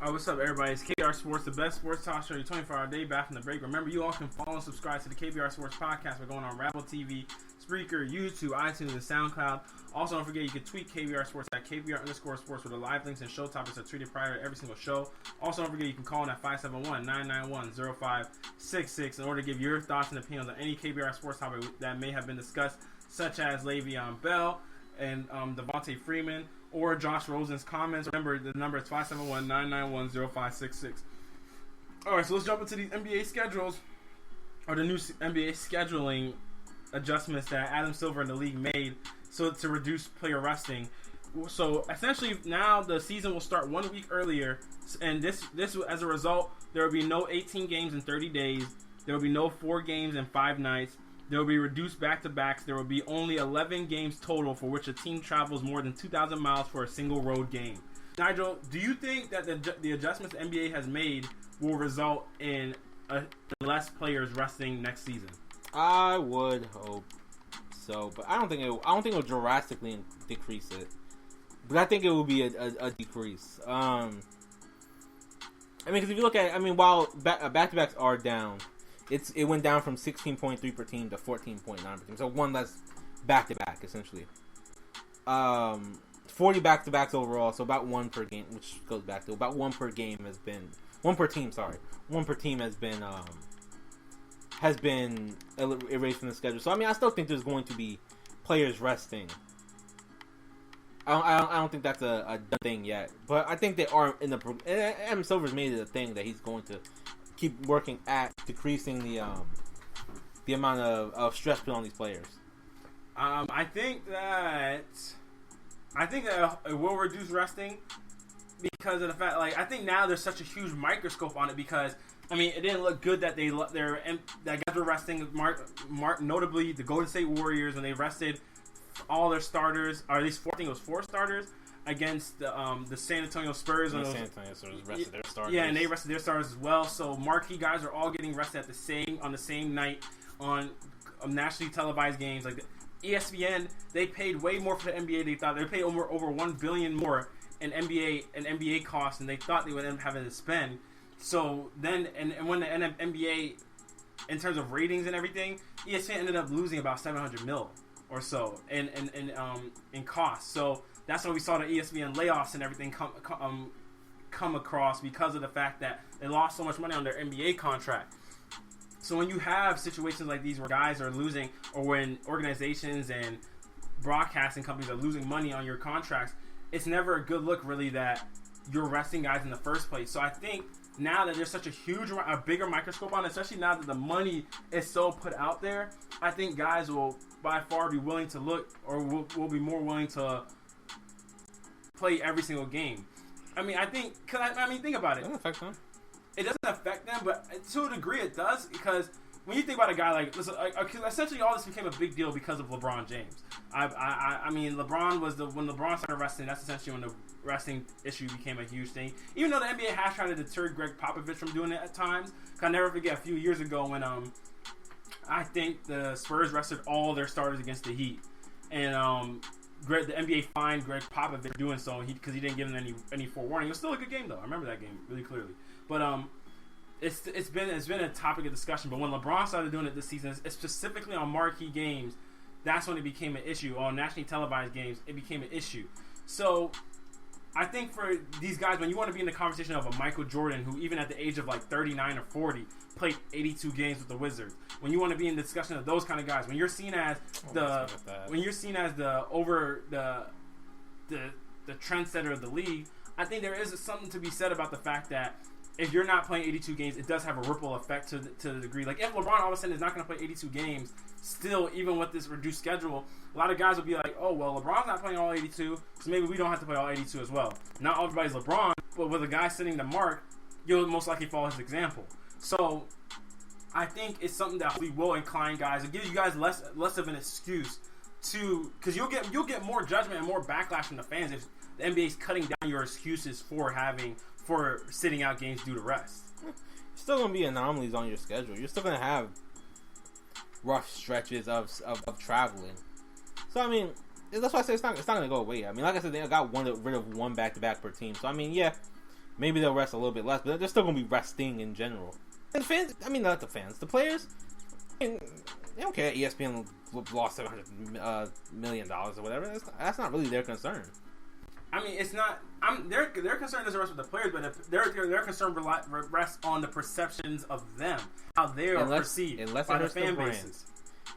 What's up, everybody? It's KBR Sports, the best sports talk show, your 24-hour day back from the break. Remember, you all can follow and subscribe to the KBR Sports podcast. We're going on Rabble TV, Spreaker, YouTube, iTunes, and SoundCloud. Also, don't forget, you can tweet KBR Sports at KBR_Sports, where the live links and show topics are tweeted prior to every single show. Also, don't forget, you can call in at 571-991-0566 in order to give your thoughts and opinions on any KBR Sports topic that may have been discussed, such as Le'Veon Bell and Devontae Freeman, or Josh Rosen's comments. Remember, the number is 571-991-0566. Alright, so let's jump into these NBA schedules, or the new NBA scheduling adjustments that Adam Silver and the league made so to reduce player resting. So essentially now the season will start 1 week earlier, and this as a result, there will be no 18 games in 30 days. There will be no 4 games in 5 nights. There will be reduced back-to-backs. There will be only 11 games total for which a team travels more than 2,000 miles for a single road game. Nigel, do you think that the adjustments the NBA has made will result in less players resting next season? I would hope so, but I don't think it'll drastically decrease it. But I think it will be a decrease. I mean, because if you look at it, while back-to-backs are down, it went down from 16.3 per team to 14.9 per team. So one less back-to-back, essentially. 40 back-to-backs overall, so about 1 per game, which goes back to about 1 per game has been... 1 per team, sorry. 1 per team has been erased from the schedule. So, I still think there's going to be players resting. I don't think that's a done thing yet. But I think they are in the... Adam Silver's made it a thing that he's going to keep working at decreasing the amount of stress put on these players. I think that it will reduce resting because of the fact, I think now there's such a huge microscope on it because, it didn't look good that that guys were resting. Notably, the Golden State Warriors, when they rested all their starters, or at least I think it was 4 starters, against the San Antonio Spurs. The San Antonio Spurs rested their starters. Yeah, and they rested their starters as well. So marquee guys are all getting rested on the same night on nationally televised games. Like the ESPN, they paid way more for the NBA. They thought they paid over $1 billion more in NBA costs, and they thought they would end up having to spend. So then, and when the NBA, in terms of ratings and everything, ESPN ended up losing about $700 million or so in costs. So that's when we saw the ESPN layoffs and everything come across because of the fact that they lost so much money on their NBA contract. So when you have situations like these where guys are losing, or when organizations and broadcasting companies are losing money on your contracts, it's never a good look, really, that you're resting guys in the first place. So I think now that there's such a bigger microscope on it, especially now that the money is so put out there, I think guys will by far be willing to look, or will be more willing to play every single game. Think about it. It doesn't affect them. It doesn't affect them, but to a degree it does, because when you think about a guy because essentially all this became a big deal because of LeBron James. LeBron was when LeBron started resting, that's essentially when the resting issue became a huge thing. Even though the NBA has tried to deter Greg Popovich from doing it at times. I'll never forget a few years ago when I think the Spurs rested all their starters against the Heat, and the NBA fined Greg Popovich for doing so because he didn't give them any forewarning. It was still a good game though. I remember that game really clearly. But it's been a topic of discussion. But when LeBron started doing it this season, specifically on marquee games, that's when it became an issue. On nationally televised games, it became an issue. So I think for these guys, when you want to be in the conversation of a Michael Jordan, who even at the age of 39 or 40 played 82 games with the Wizards, when you want to be in the discussion of those kind of guys, when you're seen as the trendsetter of the league, I think there is something to be said about the fact that if you're not playing 82 games, it does have a ripple effect to the degree. Like, if LeBron all of a sudden is not going to play 82 games, still, even with this reduced schedule, a lot of guys will be like, oh, well, LeBron's not playing all 82, so maybe we don't have to play all 82 as well. Not everybody's LeBron, but with a guy sitting the mark, you'll most likely follow his example. So I think it's something that we will incline guys. It gives you guys less of an excuse to, because you'll get more judgment and more backlash from the fans if the NBA is cutting down your excuses for sitting out games due to rest. There's still going to be anomalies on your schedule. You're still going to have rough stretches of traveling. So, that's why I say it's not going to go away. Like I said, they got rid of one back-to-back per team. So, maybe they'll rest a little bit less, but they're still going to be resting in general. And fans, I mean, not the fans, the players, I mean, they don't care. ESPN lost $700 million or whatever. That's not really their concern. I mean, it's not. Their concern doesn't rest with the players, but their concern rests on the perceptions of them, how they are perceived by the fan bases.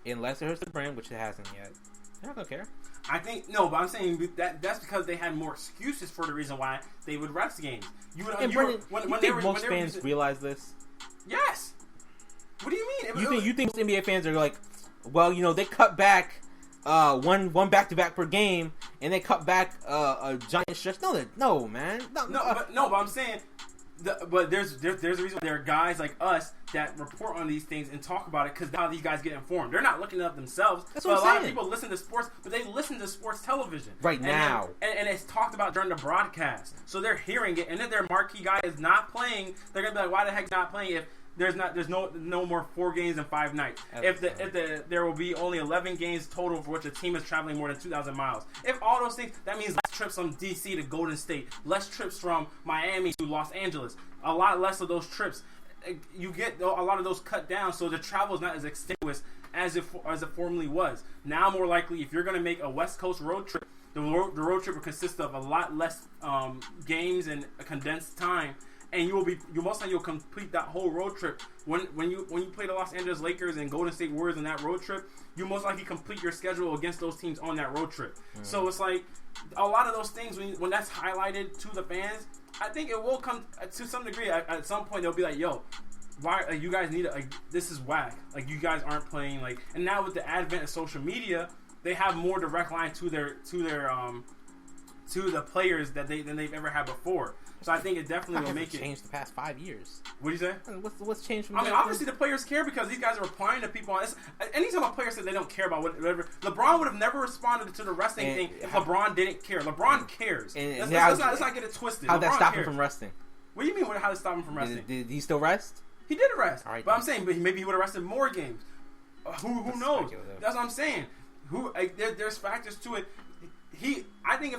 Unless it hurts the brand, which it hasn't yet, they're not gonna care. I think no, but I'm saying that's because they had more excuses for the reason why they would rest games. You think most fans realize this? Yes. What do you mean? You think most NBA fans are like, well, they cut back one back-to-back per game, and they cut back a giant stretch. No, man. But I'm saying, but there's a reason there are guys like us that report on these things and talk about it because now these guys get informed. They're not looking it up themselves. That's what I'm saying. A lot of people listen to sports, but they listen to sports television now, and it's talked about during the broadcast. So they're hearing it, and if their marquee guy is not playing, they're gonna be like, "Why the heck not playing?" If there's no more 4 games in 5 nights. If there will be only 11 games total for which a team is traveling more than 2,000 miles. If all those things, that means less trips from DC to Golden State, less trips from Miami to Los Angeles, a lot less of those trips. You get a lot of those cut down, so the travel is not as extenuous as it formerly was. Now, more likely, if you're going to make a West Coast road trip, the road trip will consist of a lot less games and a condensed time. And you'll complete that whole road trip. When you play the Los Angeles Lakers and Golden State Warriors in that road trip, you most likely complete your schedule against those teams on that road trip. Mm-hmm. So it's like a lot of those things when that's highlighted to the fans, I think it will come to some degree. At some point, they'll be like, "Yo, why you guys need this is whack. Like you guys aren't playing like." And now with the advent of social media, they have more direct line to the players than they've ever had before. So I think it definitely will make it changed the past 5 years. What do you say? What's changed from? I mean, obviously the players care because these guys are replying to people. Anytime a player says they don't care about whatever, LeBron would have never responded to the resting thing if LeBron didn't care. LeBron cares. Let's not get it twisted. How'd that stop him from resting? What do you mean? How did it stop him from resting? Did he still rest? He did rest. All right, but I'm saying, maybe he would have rested more games. Who knows? That's what I'm saying. There's factors to it. I think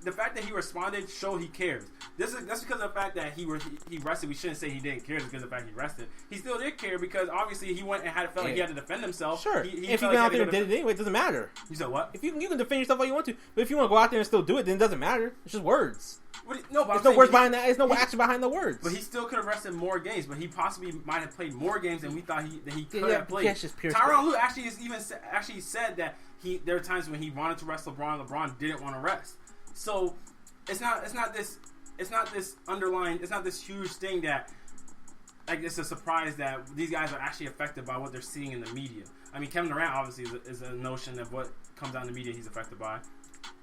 the fact that he responded showed he cares. That's because of the fact that he rested. We shouldn't say he didn't care because of the fact he rested. He still did care because obviously he went and felt like he had to defend himself. Sure. If he went out there and did it anyway, it doesn't matter. You said what? If you can defend yourself all you want to, but if you want to go out there and still do it, then it doesn't matter. It's just words. There's no words behind that. There's no action behind the words. But he still could have rested more games. But he possibly might have played more games than we thought he could have played. Yeah, just pure Tyronn Lue actually said that there are times when he wanted to rest LeBron. LeBron didn't want to rest. So it's not this huge thing that like it's a surprise that these guys are actually affected by what they're seeing in the media. I mean, Kevin Durant obviously is a notion of what comes out in the media he's affected by.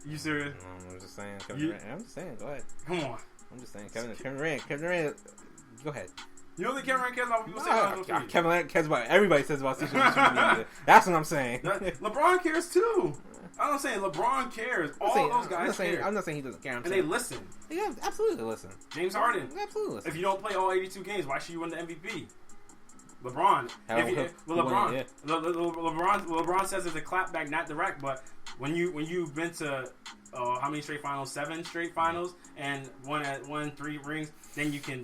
You serious? I'm just saying. Durant. I'm just saying. Go ahead. Come on. I'm just saying. Kevin Durant. Go ahead. You don't think Kevin Durant cares about what people say on social media? Kevin Durant cares about everybody says about social media. That's what I'm saying. LeBron cares too. I'm saying LeBron cares. Those guys care. I'm not saying he doesn't care. They listen. Yeah, absolutely listen. James Harden. Absolutely listen. If you don't play all 82 games, why should you win the MVP? LeBron. LeBron says it's a clapback, not direct. But when you've been to how many straight finals? 7 straight finals, and won 3 rings. Then you can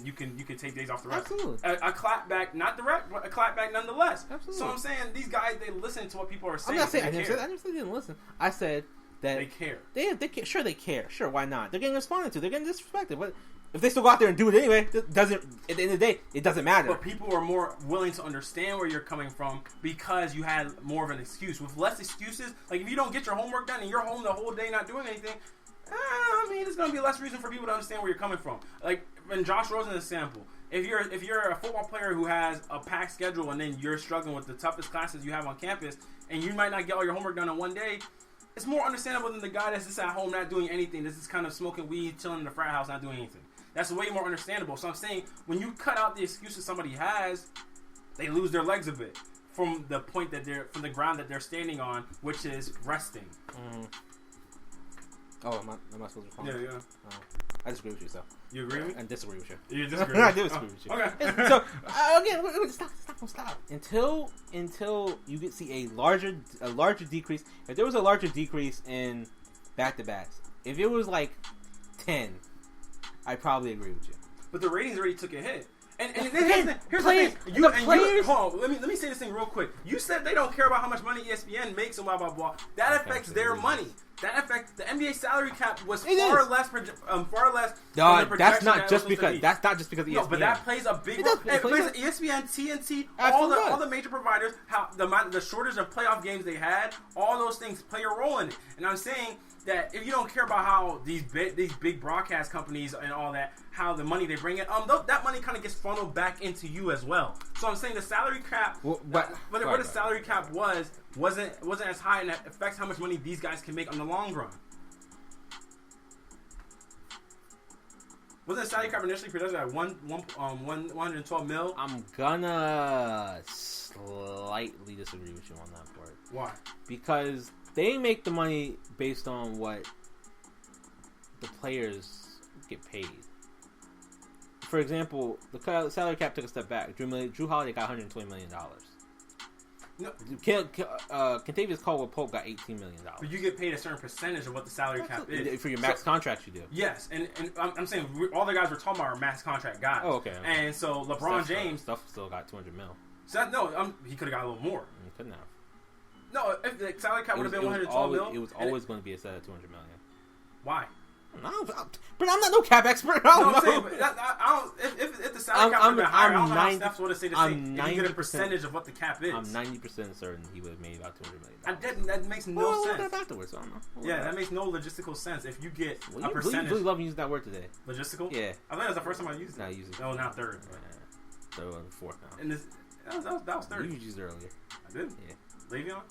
take days off the rest. Absolutely. A clapback, not direct, but a clapback nonetheless. Absolutely. So I'm saying these guys, they listen to what people are saying. I'm not saying I didn't say they didn't listen. I said that they care. They care. Sure, they care. Sure, why not? They're getting responded to. They're getting disrespected. But if they still go out there and do it anyway, at the end of the day, it doesn't matter. But people are more willing to understand where you're coming from because you had more of an excuse. With less excuses, like if you don't get your homework done and you're home the whole day not doing anything, I mean, there's going to be less reason for people to understand where you're coming from. Like, in Josh Rosen's example, if you're a football player who has a packed schedule and then you're struggling with the toughest classes you have on campus and you might not get all your homework done in one day, it's more understandable than the guy that's just at home not doing anything, that's just kind of smoking weed, chilling in the frat house, not doing anything. That's way more understandable. So I'm saying, when you cut out the excuses somebody has, they lose their legs a bit from the point from the ground that they're standing on, which is resting. Mm-hmm. Oh, am I supposed to respond? Yeah. Oh, I disagree with you, so. You agree with me? I disagree with you. You disagree with me? I do disagree with you. Okay. So, again, stop. Until you get see a larger decrease. If there was a larger decrease in back-to-backs, if it was like 10, I'd probably agree with you. but the ratings already took a hit. And here's players, the thing. Hold on, let me say this thing real quick. You said they don't care about how much money ESPN makes and blah blah blah. That affects their money. That affects the NBA salary cap was far less. No, that's not just because. That's not just because ESPN. No, but that plays a big role. It plays ESPN, TNT, all the major providers. How the shortage of playoff games they had, all those things play a role in it. And I'm saying that if you don't care about how these big broadcast companies and all that, how the money they bring in, that money kind of gets funneled back into you as well. So I'm saying the salary cap, what the salary cap wasn't as high, and that affects how much money these guys can make on the long run. Wasn't the salary cap initially projected at 112 mil? I'm gonna slightly disagree with you on that part. Why? Because they make the money based on what the players get paid. For example, the salary cap took a step back. Drew Holiday got $120 million. No, Kentavious Caldwell-Pope got $18 million. But you get paid a certain percentage of what the salary cap is. For your max contracts, you do. Yes, and I'm saying all the guys we're talking about are max contract guys. Oh, okay. And so LeBron James... Stuff still got $200 mil. He could have got a little more. He couldn't have. No, if the salary cap would have been 112 mil... It was always going to be a set of $200 million. Why? No, but I'm not no cap expert. I don't know. I'm saying, but I don't. If the salary cap would have been higher, I don't know how Steph's would have said the same. If you get a percentage of what the cap is, I'm 90% certain he would have made about $200 million. That makes no sense. We'll look afterwards. I don't know. That makes no logistical sense. If you get a percentage, you really love using that word today. Logistical? Yeah. I think that's the first time I used it. No, I used it. Oh, now third. Yeah. Third and fourth now. And that was third. You used it earlier. I did. Yeah. Le'Veon?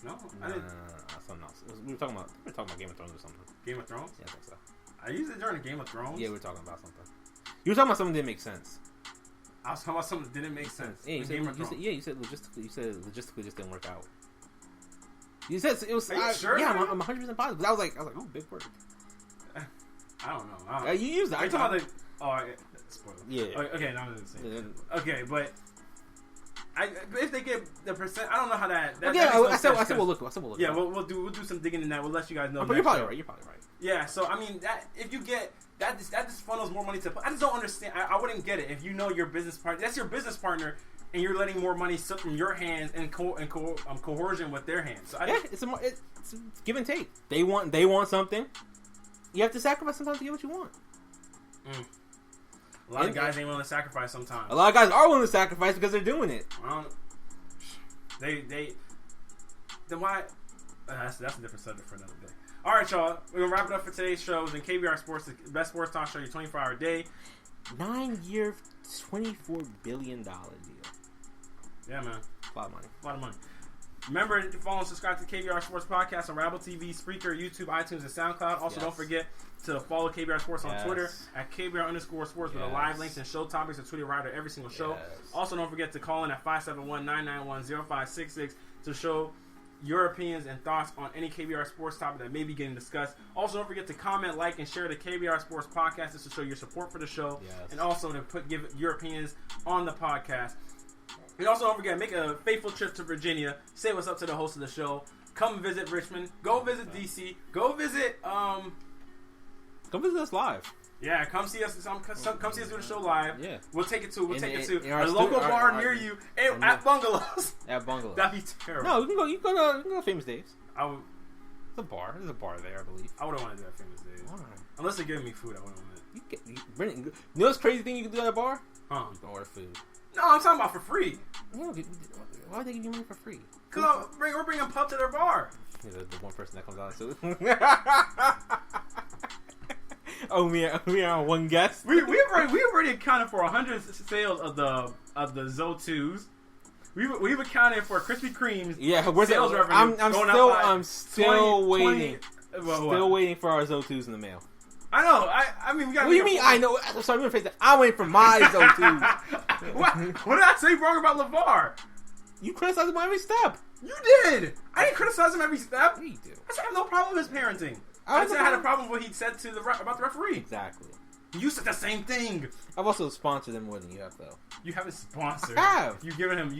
No, I didn't. Something else. We were talking about Game of Thrones or something. Game of Thrones? Yeah, I think so. I used it during Game of Thrones. Yeah, we were talking about something. You were talking about something that didn't make sense. I was talking about something that didn't make sense. Yeah, you said logistically. You said logistically just didn't work out. You said it was. Are you sure? Yeah, I'm 100% positive. But I was like, oh, big word. I don't know. You used it. Are you talking about spoiler? Yeah. Okay, no, I'm just saying. Okay, but if they get the percent, I don't know how that. I said we'll look. Yeah, we'll do some digging in that. We'll let you guys know. But you're probably right. Yeah, so I mean, that if you get that just funnels more money to. I just don't understand. I wouldn't get it if you know your business partner. That's your business partner, and you're letting more money slip from your hands and coercion with their hands. So it's give and take. They want something. You have to sacrifice sometimes to get what you want. A lot of guys ain't willing to sacrifice sometimes. A lot of guys are willing to sacrifice because they're doing it. Then why? That's a different subject for another day. All right, y'all. We're going to wrap it up for today's show. In KBR Sports, the best sports talk show, your 24-hour day. 9-year, $24 billion deal. Yeah, man. A lot of money. Remember to follow and subscribe to KBR Sports Podcast on Rabble TV, Spreaker, YouTube, iTunes, and SoundCloud. Also, don't forget to follow KBR Sports on Twitter at KBR_sports with the live links and show topics and Twitter rider every single show. Also, don't forget to call in at 571-991-0566 to show your opinions and thoughts on any KBR Sports topic that may be getting discussed. Also, don't forget to comment, like, and share the KBR Sports Podcast just to show your support for the show, and also to give your opinions on the podcast. And also, don't forget, make a faithful trip to Virginia. Say what's up to the host of the show. Come visit Richmond. Go visit DC. Go visit. Come visit us live. Yeah, come see us. Come see us do the show live. Yeah, we'll take it to a local bar near you at Bungalows. At Bungalows. That'd be terrible. No, you can go to Famous Dave's. There's a bar there, I believe. I wouldn't want to do that Famous Dave's. Why? Unless they're giving me food, I wouldn't want it. You know what's crazy thing you can do at a bar? You can order food. No, I'm talking about for free. Why would they give you money for free? Because we're bringing Pup to their bar. Yeah, the one person that comes out too. Oh, we are on one guest. We've already accounted for 100 sales of the Zo2s. We've accounted for Krispy Kreme's sales revenue. I'm still waiting. Still waiting for our Zo2s in the mail. I know. I mean, we got. What do you mean? I know. Sorry, I'm gonna face that. I'm waiting for my Zo2s. What did I say wrong about LeVar? You criticized him every step. You did. I didn't criticize him every step. Yeah, you do. I said I have no problem with his parenting. I said I had a problem with what he said to about the referee. Exactly. You said the same thing. I've also sponsored him more than you have, though. You haven't sponsored. I have. You've given him.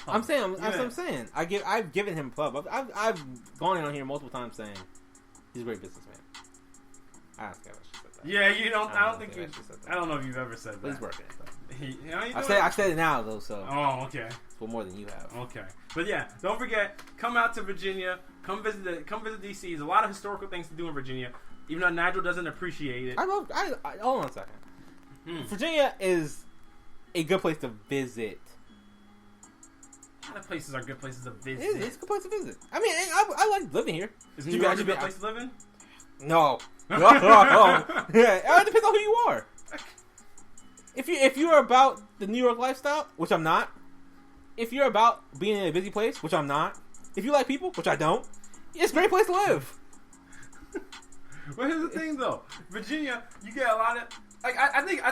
Pub. I'm saying. That's what I'm saying. I've given him pub. I've gone on here multiple times saying he's a great businessman. I asked Kevin. She said that. Yeah, you don't. I don't think I you. actually said that. I don't know if you've ever said that. But he's working. I I said it now though, so Oh, okay. well more than you have. Okay, but yeah, don't forget, come out to Virginia. Come visit DC. There's a lot of historical things to do in Virginia, even though Nigel doesn't appreciate it. I hold on a second. Virginia is a good place to visit. A lot of places are good places to visit. It's a good place to visit. I mean, I like living here. Is New York a good place to live in? No. Yeah, it depends on who you are. If you're about the New York lifestyle, which I'm not. If you're about being in a busy place, which I'm not. If you like people, which I don't, it's a great place to live. But here's the thing, though, Virginia, you get a lot of like. I think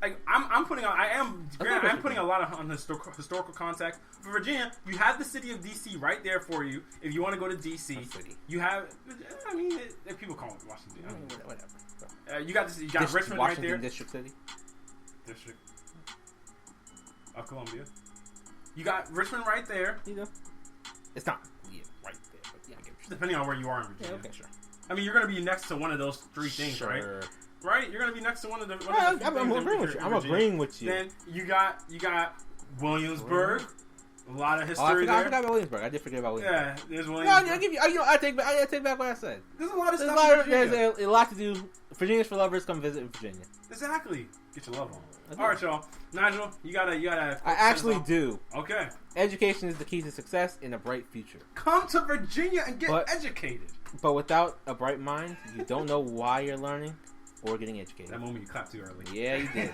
like I'm putting on. I'm putting a lot on historical context for Virginia. You have the city of DC right there for you. If you want to go to DC, you have. I mean, people call it Washington. I mean, whatever. You got Richmond Washington right there. District City. District of Columbia. You got Richmond right there. You know, it's not right there, but yeah, I get it. Depending on where you are in Virginia. Yeah, okay, sure. I mean, you're going to be next to one of those three things, right? Right? You're going to be next to one of the. I'm agreeing with you. I'm agreeing with you. Then you got Williamsburg. A lot of history there. I forgot about Williamsburg. I did forget about Williamsburg. Yeah, there's Williamsburg. No, I give you. I take back what I said. There's a lot of stuff. There's a lot to do. Virginia's for lovers. Come visit in Virginia. Exactly. Get your love on. All right, y'all. Nigel, you gotta. I actually do. Okay. Education is the key to success in a bright future. Come to Virginia and get educated. But without a bright mind, you don't know why you're learning or getting educated. That moment you clapped too early. Yeah, you did.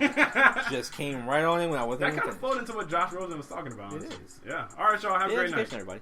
Just came right on in when I wasn't. That kind of flowed into what Josh Rosen was talking about. It is. Yeah. All right, y'all. Have a great night, everybody.